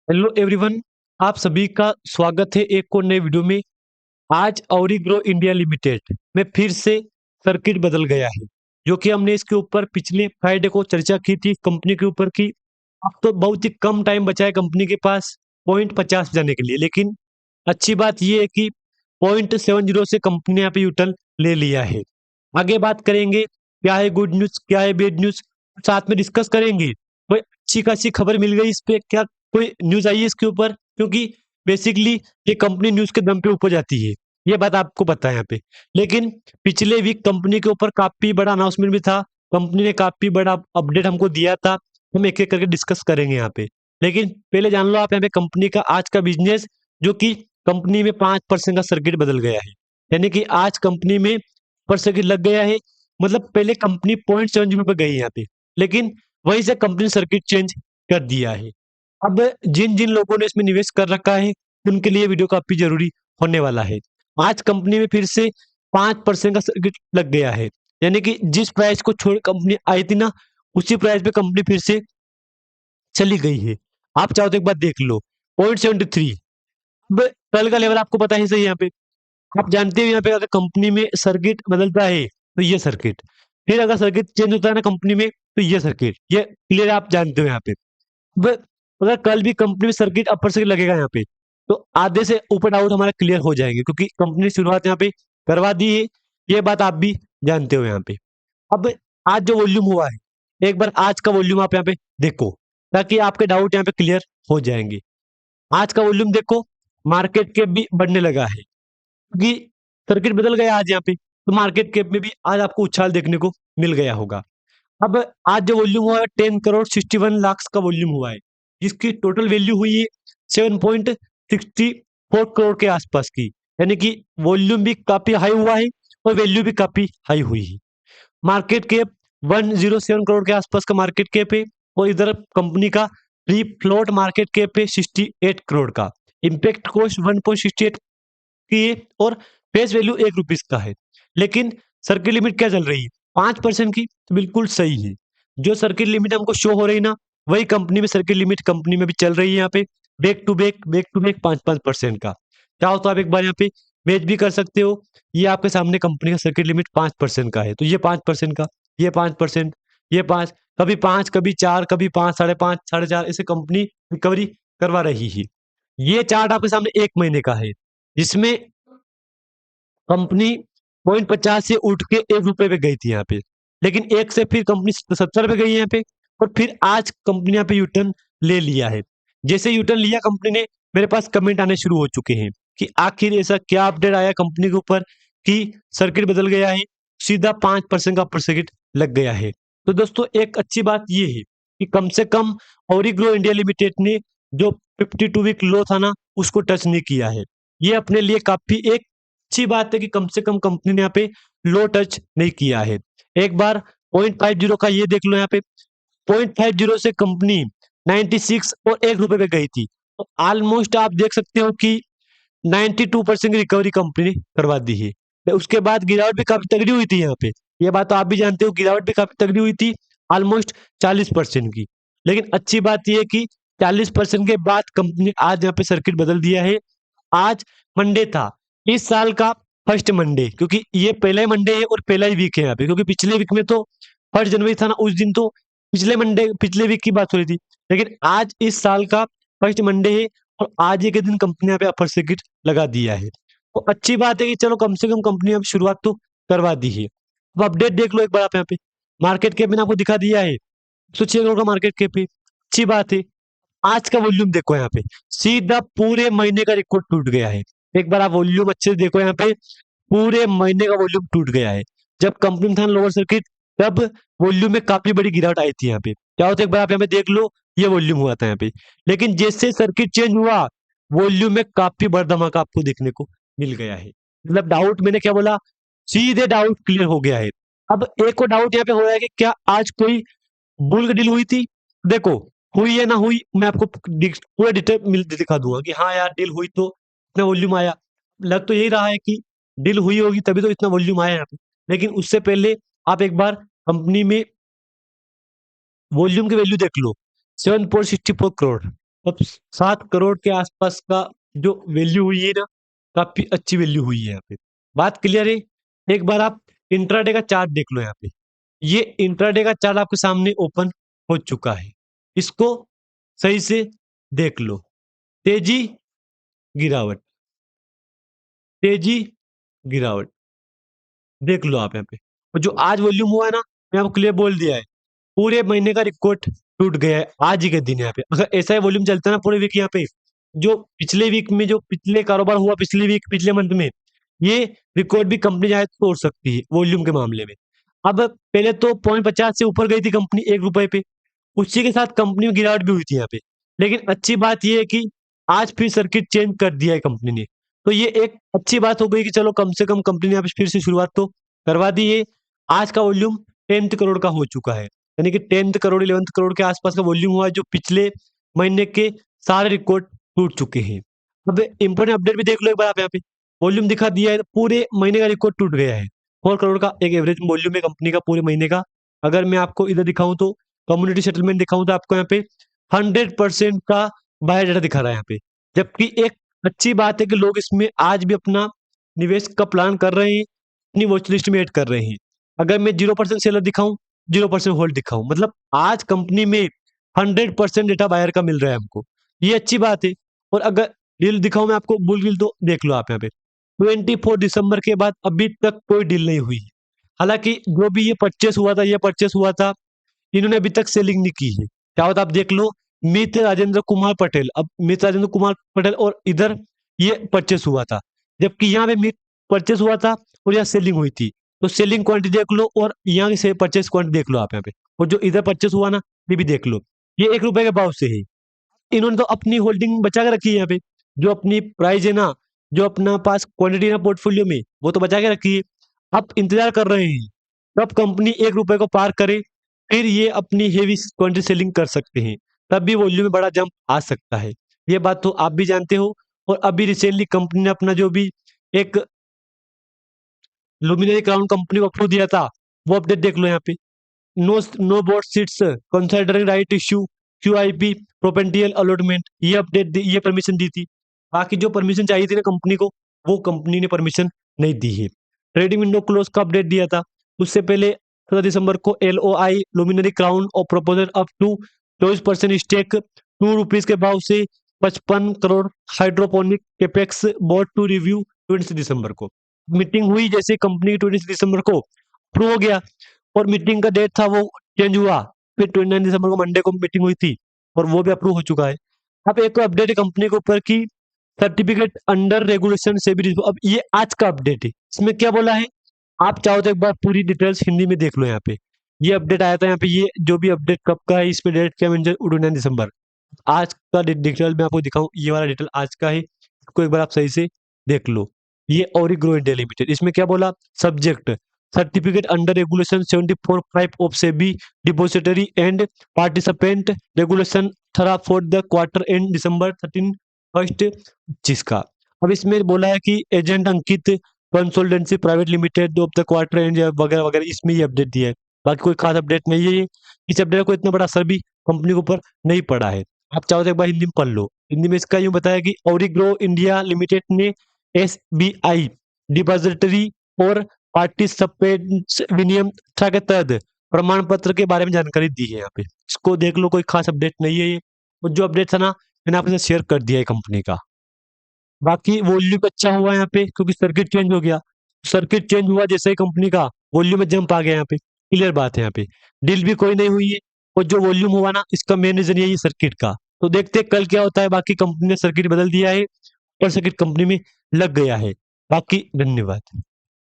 Hello everyone. आप सभी का स्वागत है एक और नए वीडियो में। आज ऑरिग्रो इंडिया लिमिटेड में फिर से सर्किट बदल गया है, जो कि हमने इसके ऊपर पिछले फ्राइडे को चर्चा की थी कंपनी के ऊपर की। अब तो बहुत ही कम टाइम बचा है कंपनी के पास पॉइंट 50 जाने के लिए, लेकिन अच्छी बात यह है कि पॉइंट 70 से कंपनी ने यहाँ पे यूटर्न ले लिया है। आगे बात करेंगे क्या है गुड न्यूज क्या है बैड न्यूज, साथ में डिस्कस करेंगे। कोई अच्छी खासी खबर मिल गई इस पे क्या, कोई न्यूज आई है इसके ऊपर, क्योंकि बेसिकली ये कंपनी न्यूज के दम पे ऊपर जाती है, ये बात आपको पता है यहाँ पे। लेकिन पिछले वीक कंपनी के ऊपर काफी बड़ा अनाउंसमेंट भी था, कंपनी ने काफी बड़ा अपडेट हमको दिया था। हम एक एक करके डिस्कस करेंगे यहाँ पे। लेकिन पहले जान लो आप यहाँ पे कंपनी का आज का बिजनेस, जो कि कंपनी में 5% का सर्किट बदल गया है। यानी कि आज कंपनी में पर सर्किट लग गया है। मतलब पहले कंपनी 0.70 पे गई है यहाँ पे, लेकिन वहीं से कंपनी सर्किट चेंज कर दिया है। अब जिन जिन लोगों ने इसमें निवेश कर रखा है उनके लिए वीडियो काफी जरूरी होने वाला है। आज कंपनी में फिर से 5% का सर्किट लग गया है। यानी कि जिस प्राइस को छोड़ कंपनी आई थी ना, उसी प्राइस पे कंपनी फिर से चली गई है। आप चाहो तो एक बार देख लो, 0.73। अब कल का लेवल आपको पता ही सही है यहाँ पे। आप जानते हो यहाँ पे अगर कंपनी में सर्किट बदलता है तो ये सर्किट, फिर अगर सर्किट चेंज होता है ना कंपनी में तो ये सर्किट, ये क्लियर आप जानते हो यहाँ पे। अब अगर कल भी कंपनी में सर्किट अपर सर्किट लगेगा यहाँ पे, तो आधे से ऊपर डाउट हमारा क्लियर हो जाएंगे, क्योंकि कंपनी ने शुरुआत यहाँ पे करवा दी है। ये बात आप भी जानते हो यहाँ पे। अब आज जो वॉल्यूम हुआ है, एक बार आज का वॉल्यूम आप यहाँ पे देखो, ताकि आपके डाउट यहाँ पे क्लियर हो जाएंगे। आज का वॉल्यूम देखो, मार्केट कैप भी बढ़ने लगा है, क्योंकि सर्किट बदल गया आज यहाँ पे, तो मार्केट कैप में भी आज आपको उछाल देखने को मिल गया होगा। अब आज जो वॉल्यूम हुआ है 10 करोड़ 61 लाख का वॉल्यूम हुआ है, जिसकी टोटल वैल्यू हुई है 7.64 करोड़ के आसपास की। यानी कि वॉल्यूम भी काफी हाई हुआ है और वैल्यू भी काफी हाई हुई है। मार्केट कैप 107 करोड़ के आसपास का मार्केट कैप है, और इधर कंपनी का फ्री फ्लोट मार्केट कैप है 68 करोड़ का। इम्पैक्ट कॉस्ट 1.68 की है, और फेस वैल्यू ₹1 का है। लेकिन सर्किट लिमिट क्या चल रही है, 5% की, तो बिल्कुल सही है। जो सर्किट लिमिट हमको शो हो रही ना, वही कंपनी में सर्किट लिमिट कंपनी में भी चल रही है यहाँ पे। बैक टू बैक 5-5% का। चाहो तो आप एक बार यहाँ पे मैच भी कर सकते हो। ये आपके सामने कंपनी का सर्किट लिमिट 5% का है, तो ये 5% का, ये 5%, ये 5, कभी 5 कभी 4 कभी 5, 5.5, 4.5, ऐसे कंपनी रिकवरी करवा रही है। ये चार्ट आपके सामने 1 महीने का है, जिसमें कंपनी 0.50 से उठ के ₹1 पे गई थी यहाँ पे। लेकिन एक से फिर कंपनी 70 पे गई है यहाँ पे, और फिर आज कंपनी यहाँ पे यूटर्न ले लिया है। जैसे यूटर्न लिया कंपनी ने, मेरे पास कमेंट आने शुरू हो चुके हैं कि आखिर ऐसा क्या अपडेट आया कंपनी के ऊपर कि सर्किट बदल गया है, सीधा 5% का अपर सर्किट लग गया है। तो दोस्तों एक अच्छी बात ये है कि कम से कम ऑरिग्रो इंडिया लिमिटेड ने जो 52 वीक लो था ना, उसको टच नहीं किया है। ये अपने लिए काफी एक अच्छी बात है कि कम से कम कंपनी ने यहाँ पे लो टच नहीं किया है। एक बार 0.50 का ये देख लो यहाँ पे, 0.50 से कंपनी 96 और ₹1 पे गई थी, तो ऑलमोस्ट आप देख सकते हो कि 92% की रिकवरी कंपनी ने करवा दी है। तो उसके बाद गिरावट भी काफी तगड़ी हुई थी यहाँ पे, ये बात तो आप भी जानते हो, गिरावट भी काफी तगड़ी हुई थी, ऑलमोस्ट 40% की। लेकिन अच्छी बात यह है कि 40% के बाद कंपनी ने आज यहाँ पे सर्किट बदल दिया है। आज मंडे था, इस साल का फर्स्ट मंडे, क्योंकि ये पहला ही मंडे है और पहला ही वीक है यहाँ पे, क्योंकि पिछले वीक में तो 1 जनवरी था ना, उस दिन तो पिछले मंडे पिछले वीक की बात हो रही थी। लेकिन आज इस साल का फर्स्ट मंडे है, और आज ही के दिन कंपनी यहाँ पे अपर सर्किट लगा दिया है। तो अच्छी बात है कि चलो कम से कम कंपनी अब शुरुआत तो करवा दी है। अब अपडेट देख लो एक बार आप यहाँ पे, मार्केट कैप मैंने आपको दिखा दिया है, 106 करोड़ का मार्केट कैप है। अच्छी बात है। आज का वॉल्यूम देखो यहाँ पे, सीधा पूरे महीने का रिकॉर्ड टूट गया है। एक बार आप वॉल्यूम अच्छे से देखो यहाँ पे, पूरे महीने का वॉल्यूम टूट गया है। जब कंपनी में था लोअर सर्किट, तब वॉल्यूम में काफी बड़ी गिरावट आई थी यहाँ पे। क्या होता है एक बार आप यहाँ पे देख लो, ये वॉल्यूम हुआ था यहाँ पे। लेकिन जैसे सर्किट चेंज हुआ, वॉल्यूम में काफी बड़ा धमाका आपको देखने को मिल गया है। मतलब डाउट मैंने क्या बोला, सीधे डाउट क्लियर हो गया है। अब एक और डाउट यहाँ पे हो रहा है कि क्या आज कोई बुल डील हुई थी। देखो, हुई है ना हुई, मैं आपको पूरा डिटेल मिल दिखा दूंगा कि हाँ यार डील हुई तो इतना वॉल्यूम आया। लग तो यही रहा है कि डील हुई होगी तभी तो इतना वॉल्यूम आया यहाँ पे। लेकिन उससे पहले आप एक बार कंपनी में वॉल्यूम की वैल्यू देख लो, 7.64 करोड़। अब 7 करोड़ के आसपास का जो वैल्यू हुई है ना, काफी अच्छी वैल्यू हुई है यहाँ पे। बात क्लियर है? एक बार आप इंट्राडे का चार्ट देख लो यहाँ पे। ये इंट्राडे का चार्ट आपके सामने ओपन हो चुका है। इसको सही से देख लो। तेजी, गिरावट, तेजी, गिरावट, देख लो आप यहाँ पे। और जो आज वॉल्यूम हुआ है ना, मैं आपको क्लियर बोल दिया है, पूरे महीने का रिकॉर्ड टूट गया है आज ही के दिन यहाँ पे। अगर ऐसा ही वॉल्यूम चलता है ना पूरे वीक यहाँ पे, जो पिछले वीक में जो पिछले कारोबार हुआ पिछले वीक पिछले मंथ में, ये रिकॉर्ड भी कंपनी शायद तोड़ सकती है वॉल्यूम के मामले में। अब पहले तो 0.50 से ऊपर गई थी कंपनी 1 रुपए पे, उसी के साथ कंपनी में गिरावट भी हुई थी यहाँ पे। लेकिन अच्छी बात ये है कि आज फिर सर्किट चेंज कर दिया है कंपनी ने। तो ये एक अच्छी बात हो गई कि चलो कम से कम कंपनी ने यहाँ पे फिर से शुरुआत तो करवा दी है। आज का वॉल्यूम 10th करोड़ का हो चुका है, यानी कि 10th करोड़ 11th करोड़ के आसपास का वॉल्यूम हुआ है, जो पिछले महीने के सारे रिकॉर्ड टूट चुके हैं। अब इंपॉर्टेंट अपडेट भी देख लो एक बार आप यहाँ पे। वॉल्यूम दिखा दिया है, पूरे महीने का रिकॉर्ड टूट गया है। 4 करोड़ का एक एवरेज वॉल्यूम है कंपनी का पूरे महीने का। अगर मैं आपको इधर दिखाऊं तो कम्युनिटी सेटलमेंट दिखाऊं तो आपको यहाँ पे 100% का बायर डाटा दिखा रहा है यहाँ पे। जबकि एक अच्छी बात है कि लोग इसमें आज भी अपना निवेश का प्लान कर रहे हैं, अपनी वॉच लिस्ट में ऐड कर रहे हैं। अगर मैं 0% सेलर दिखाऊं, 0% होल्ड दिखाऊं, मतलब आज कंपनी में 100% डेटा बायर का मिल रहा है हमको, ये अच्छी बात है। और अगर डील दिखाऊं मैं आपको बुल डील, तो देख लो आप यहाँ पे 24 दिसंबर के बाद अभी तक कोई डील नहीं हुई है। हालांकि जो भी ये परचेस हुआ था, इन्होंने अभी तक सेलिंग नहीं की है। क्या होता आप देख लो, मित राजेंद्र कुमार पटेल, अब मित राजेंद्र कुमार पटेल और इधर ये परचेस हुआ था, जबकि यहाँ पे मित परचेस हुआ था और यहाँ सेलिंग हुई थी। तो सेलिंग क्वांटिटी देख लो और यहाँ की से परचेस क्वांटिटी देख लो आप यहाँ पे। और जो इधर परचेस हुआ ना, ये भी देख लो, ये 1 रुपए के भाव से है। इन्होंने तो अपनी होल्डिंग बचा के रखी है यहाँ पे, जो अपनी प्राइस है ना, जो अपना पास क्वांटिटी ना पोर्टफोलियो में, वो तो बचा के रखी है। अब इंतजार कर रहे हैं कब कंपनी 1 रुपए को पार करे, फिर ये अपनी हेवी क्वांटिटी सेलिंग कर सकते हैं, तब भी वॉल्यूम में बड़ा जंप आ सकता है। ये बात तो आप भी जानते हो। और अभी रिसेंटली कंपनी ने अपना जो भी एक लुमिनरी क्राउन कंपनी को अप्रूव दिया था, वो अपडेट देख लो यहाँ पे। No no board seats considering right issue, QIP preferential allotment, ये अपडेट ये परमिशन दी थी। बाकी जो परमिशन चाहिए थी ना कंपनी को, वो कंपनी ने परमिशन नहीं दी है। ट्रेडिंग विंडो क्लोज का अपडेट दिया था उससे पहले 17 दिसंबर को, LOI लुमिनरी क्राउन और प्रपोजल अप टू 24% स्टेक ₹2 के भाव से 55 crore hydroponic capex board to review 20 दिसंबर को। मीटिंग हुई जैसे कंपनी की 20 दिसंबर को अप्रूव हो गया, और मीटिंग का डेट था वो चेंज हुआ, फिर 29 दिसंबर को मंडे को मीटिंग हुई थी और वो भी अप्रूव हो चुका है। अब एक अपडेट है कंपनी के ऊपर की सर्टिफिकेट अंडर रेगुलेशन से भी, अब ये आज का अपडेट है। इसमें क्या बोला है, आप चाहो तो एक बार पूरी डिटेल्स हिंदी में देख लो यहाँ पे। ये अपडेट आया था यहाँ पे, ये जो भी अपडेट कब का है, इसमें डेट क्या मेंशन 29 दिसंबर। आज का डिटेल मैं आपको दिखाऊं, ये वाला डिटेल आज का है, इसको एक बार आप सही से देख लो। ये और ग्रो इंडिया लिमिटेड, इसमें क्या बोला, subject certificate under regulation 74(5) of SEBI depository and participant regulation थरा for the quarter end December 31 का। अब इसमें बोला है कि agent Ankit consultancy private limited of the quarter end वगैरह वगैरह, इसमें ये अपडेट दिया है। बाकी कोई खास अपडेट नहीं है ये। इस अपडेट को इतना बड़ा असर भी कंपनी के ऊपर नहीं पड़ा है। आप चाहो तो एक बार हिंदी में पढ़ लो। हिंदी में इसका यूं बताया कि ओरिग्रो इंडिया लिमिटेड ने SBI डिपॉजिटरी और पार्टिसिपेंट्स विनियम के तहत प्रमाण पत्र के बारे में जानकारी दी है यहाँ पे। इसको देख लो, कोई खास अपडेट नहीं है ये। और जो अपडेट था ना, मैंने आपके साथ शेयर कर दिया है कंपनी का। बाकी वॉल्यूम अच्छा हुआ यहाँ पे क्योंकि सर्किट चेंज हो गया। सर्किट चेंज हुआ जैसे ही कंपनी का वॉल्यूम में जंप आ गया यहाँ पे, क्लियर बात है यहाँ पे। डील भी कोई नहीं हुई है, और जो वॉल्यूम हुआ ना, इसका मेन रीजन यही है सर्किट का। तो देखते हैं कल क्या होता है। बाकी कंपनी ने सर्किट बदल दिया है और सर्किट कंपनी में लग गया है। बाकी धन्यवाद।